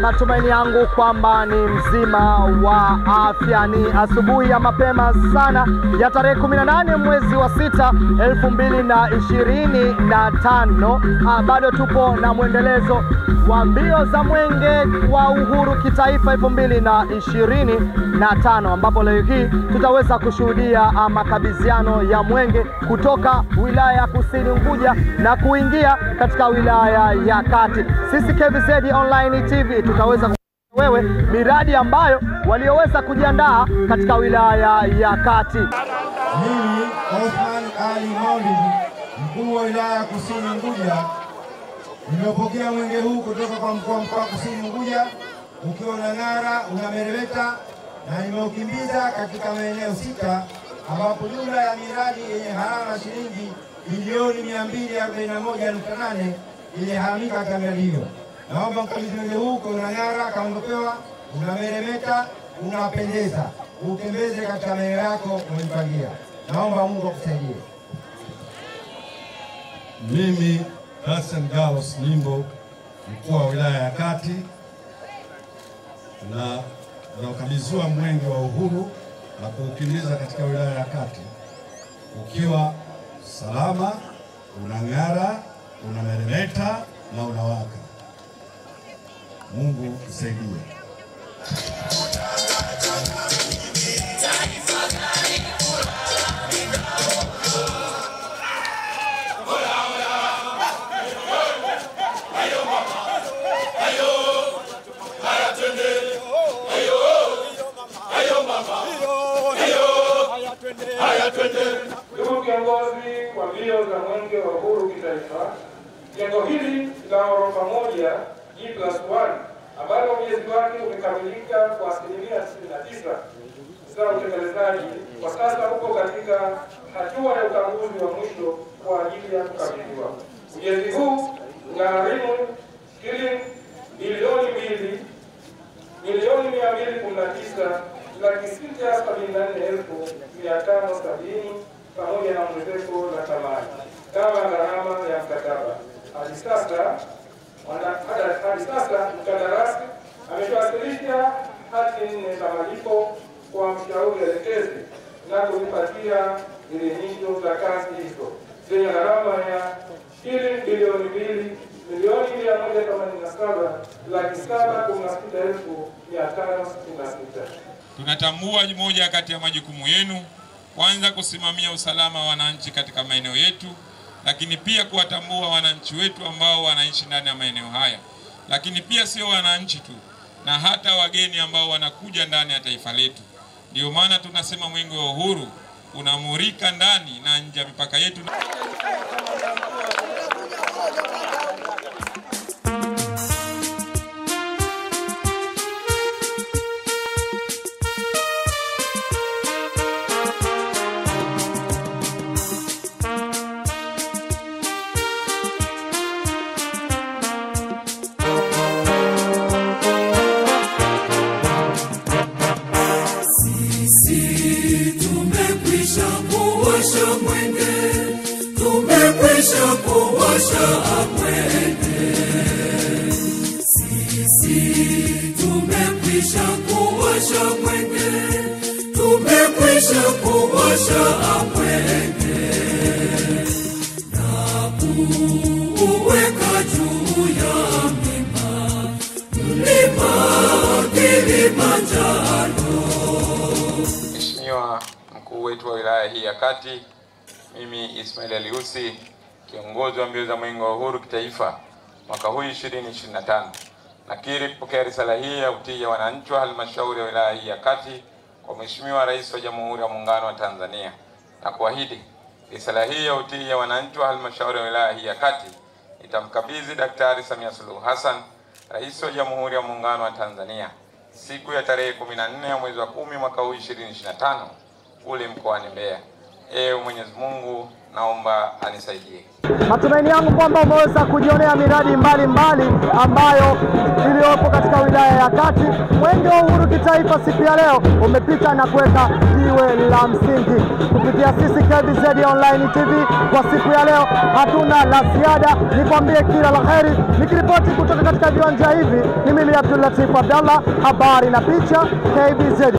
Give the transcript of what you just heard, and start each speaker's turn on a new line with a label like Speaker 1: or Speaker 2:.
Speaker 1: Matumaini yangu kwamba ni mzima wa afya. Ni asubuhi ya mapema sana ya tarehe 18 mwezi wa 6 2025. Bado tupo na mwendelezo wa mbio za mwenge wa uhuru kitaifa 2025, ambapo leo hii tutaweza kushuhudia makabidhiano ya mwenge kutoka wilaya ya Kusini Unguja na kuingia katika wilaya ya Kati. Sisi KVZ Online TV tutaweza wewe miradi ambayo walioweza kujiandaa katika wilaya ya Kati.
Speaker 2: Mimi Osman Ali Maulidi, mkuu wa wilaya ya Kusini Unguja, nimepokea mwenge huu kutoka kwa mkuu wa Kusini Unguja ukiwa unang'ara, unameremeta, na nimeukimbiza katika maeneo 6 ambapo jumla ya miradi yenye gharama shilingi bilioni 241.8 ilihamika katika miradi hiyo. Naomba mkabidhi mwenge huu kwa unang'ara, kama ungepewa, unameremeta, unapendeza, utembeze katika maeneo yako umejipangia. Naomba Mungu akusaidie.
Speaker 3: Mimi Hassan Galos Nimbo, mkuu wa wilaya ya Kati, na nakabidhiwa mwenge wa uhuru na kuukimbiza katika wilaya ya Kati ukiwa salama, unang'ara, unameremeta na unawaka. Mungu usaidie.
Speaker 4: Ndugu kiongozi wa mbio za mwenge wa uhuru kitaifa, jengo hili la ghorofa moja G+1 ambalo ujenzi wake umekamilika kwa 99% za utekelezaji, kwa sasa uko katika hatua ya ukaguzi wa mwisho kwa ajili ya kukabidhiwa. Ujenzi huu unagharimu shilingi milioni 219,674,570 pamoja na ongezeko la thamani kama gharama ya mkataba. Hadi sasa mkandarasi ameshawasilisha hati 4 za malipo kwa mshauri elekezi na kuzipatia idhinisho za kazi hizo zenye gharama ya shilingi bilioni 2,187,716,566.
Speaker 5: Tunatambua moja kati ya majukumu yenu, kwanza kusimamia usalama wa wananchi katika maeneo yetu, lakini pia kuwatambua wananchi wetu ambao wanaishi ndani ya maeneo haya, lakini pia sio wananchi tu, na hata wageni ambao wanakuja ndani ya taifa letu. Ndio maana tunasema mwenge wa uhuru unamurika ndani na nje ya mipaka yetu.
Speaker 6: Mheshimiwa mkuu wetu wa wilaya hii ya Kati, mimi Ismail Aliusi, kiongozi wa mbio za mwenge wa uhuru kitaifa mwaka huu 2025, nakiri kupokea risala hii ya utii ya wananchi wa halmashauri ya wilaya hii ya Kati kwa Mheshimiwa Rais wa Jamhuri ya Muungano wa Tanzania, na kuahidi risala hii ya utii ya wananchi wa halmashauri ya wilaya hii ya Kati itamkabidhi Daktari Samia Suluhu Hassan, Rais wa Jamhuri ya Muungano wa Tanzania, siku ya tarehe 14 ya mwezi wa 10 mwaka huu 2025 kule mkoani Mbeya. Ewe Mwenyezi Mungu, naomba anisaidie.
Speaker 1: Matumaini yangu kwamba umeweza kujionea miradi mbalimbali ambayo iliyopo katika wilaya ya Kati. Mwenge wa Uhuru kitaifa siku ya leo umepita na kuweka jiwe la msingi. Kupitia sisi KVZ Online TV kwa siku ya leo hatuna la ziada, nikwambie kila la heri. Nikiripoti kutoka katika viwanja hivi ni mimi Abdul Latif Abdallah, habari na picha KVZ.